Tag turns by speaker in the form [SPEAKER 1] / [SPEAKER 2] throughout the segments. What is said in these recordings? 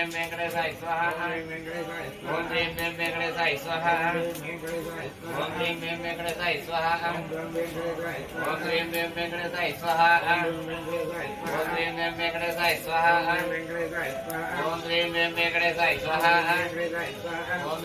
[SPEAKER 1] वें वेंकटेशाय स्वाहा ओम ह्रीं वें वेंकटेशाय स्वाहा ओम ह्रीं वें वेंकटेशाय स्वाहा ओम ह्रीं वें वेंकटेशाय स्वाहा ओम ह्रीं वें वेंकटेशाय स्वाहा ओम ह्रीं वें वेंकटेशाय स्वाहा ओम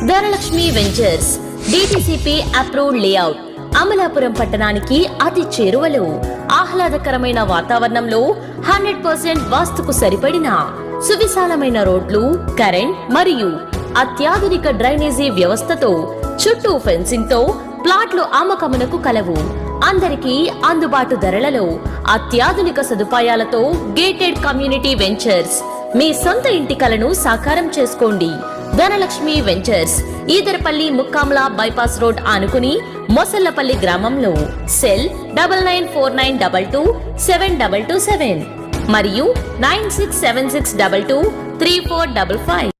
[SPEAKER 2] Dhanalakshmi ventures DTCP approved layout Amalapuram పట్టణానికి అతి చేరువలో ఆహ్లాదకరమైన వాతావరణంలో 100% వాస్తుకు సరిపడిన సువిశాలమైన రోడ్లు, కరెంట్ మరియు అత్యాధునిక డ్రైనేజీ వ్యవస్థతో చుట్టూ ఫెన్సింగ్ తో ప్లాట్లు అమ్మకమునకు కలవు. అందరికీ అందుబాటు ధరలలో అత్యాధునిక సదుపాయాలతో గేటెడ్ కమ్యూనిటీ వెంచర్స్ మీ సొంత ఇంటి కలను సాకారం చేసుకోండి. Dhanalakshmi ventures Edarapalli Mukkamala bypass road ఆనుకుని మొసళ్లపల్లి గ్రామంలో. సెల్ 9949227227 మరియు 9676223455.